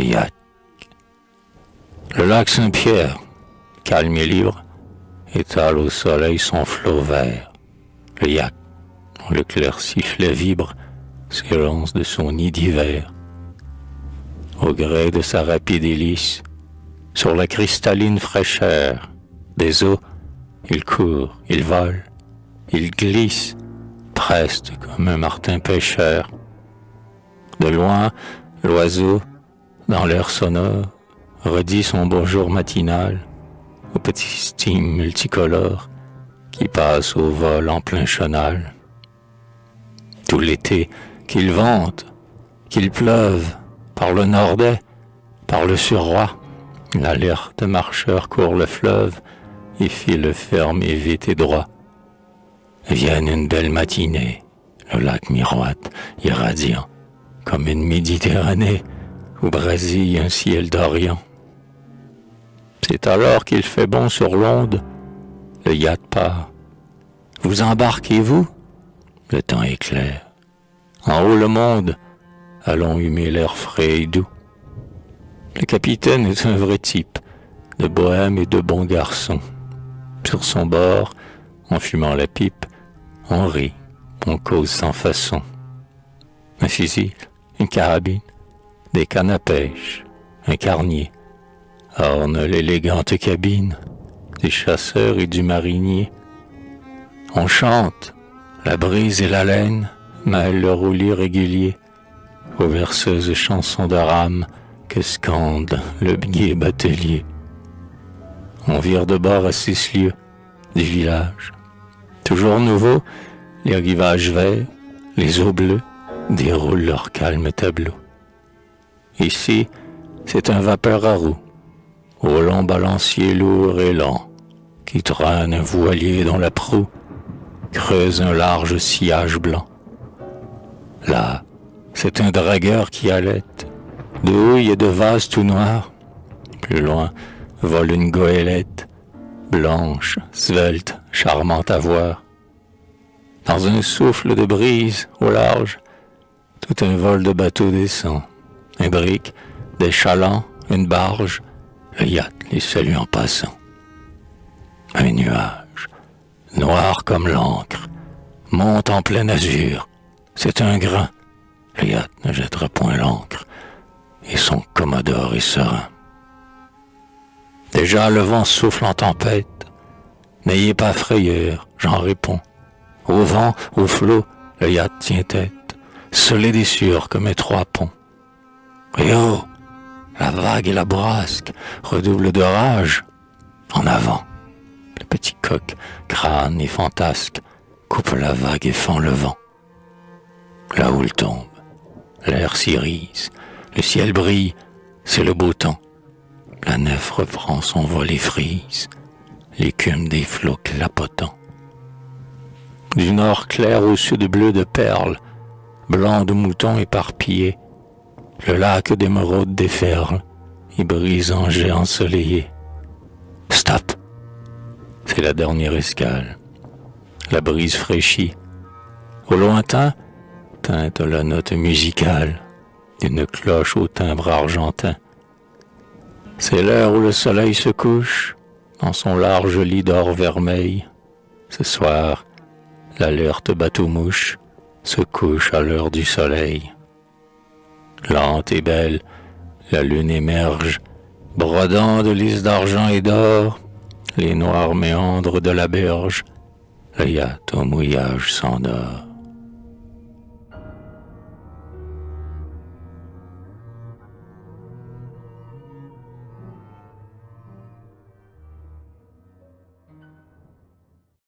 yacht. Le lac Saint-Pierre, calme et libre, étale au soleil son flot vert. Le yacht, dont le clair sifflet vibre, s'élance de son nid d'hiver. Au gré de sa rapide hélice, sur la cristalline fraîcheur des eaux, il court, il vole, il glisse, preste comme un martin pêcheur. De loin, l'oiseau, dans l'air sonore, redit son bonjour matinal aux petits steams multicolores qui passent au vol en plein chenal. Tout l'été, qu'il vente, qu'il pleuve, par le nordais, par le suroît, l'alerte marcheur court le fleuve et file ferme et vite et droit. Vienne une belle matinée, le lac miroite, irradiant, comme une Méditerranée où brasille un ciel d'Orient. C'est alors qu'il fait bon sur l'onde, le yacht part. Vous embarquez-vous? Le temps est clair. En haut le monde, allons humer l'air frais et doux. Le capitaine est un vrai type, de bohème et de bon garçon. Sur son bord, en fumant la pipe, on rit, on cause sans façon. Un fusil, une carabine, des cannes à pêche, un carnier, ornent l'élégante cabine du chasseur et du marinier. On chante, la brise et la laine mêlent le roulis régulier aux verseuses chansons de rame que scande le gai batelier. On vire de bord à 6 lieues du village. Toujours nouveau, les rivages verts, les eaux bleues déroulent leur calme tableau. Ici, c'est un vapeur à roues, au long balancier lourd et lent, qui traîne un voilier dont la proue creuse un large sillage blanc. Là, c'est un dragueur qui halète, de houille et de vase tout noir. Plus loin, vole une goélette, blanche, svelte, charmante à voir. Dans un souffle de brise au large, tout un vol de bateaux descend. Un brick, des chalands, une barge, le yacht les salue en passant. Un nuage, noir comme l'encre, monte en plein azur. C'est un grain, le yacht ne jettera point l'ancre, et son commodore est serein. Déjà le vent souffle en tempête, n'ayez pas frayeur, j'en réponds. Au vent, au flot, le yacht tient tête, solide et sûr comme un 3 ponts. Et oh, la vague et la bourrasque redoublent de rage. En avant, le petit coq, crâne et fantasque, coupe la vague et fend le vent. La houle tombe, l'air s'irise, le ciel brille, c'est le beau temps. La nef reprend son vol et frise, l'écume des flots clapotants. Du nord clair au sud bleu de perles, blanc de moutons éparpillés, le lac d'émeraude déferle et brise en jets ensoleillés. Stop! C'est la dernière escale. La brise fraîchit. Au lointain, teinte la note musicale d'une cloche au timbre argentin. C'est l'heure où le soleil se couche dans son large lit d'or vermeil. Ce soir, l'alerte bateau-mouche se couche à l'heure du soleil. Lente et belle, la lune émerge, brodant de lys d'argent et d'or les noirs méandres de la berge. Le yacht au mouillage s'endort.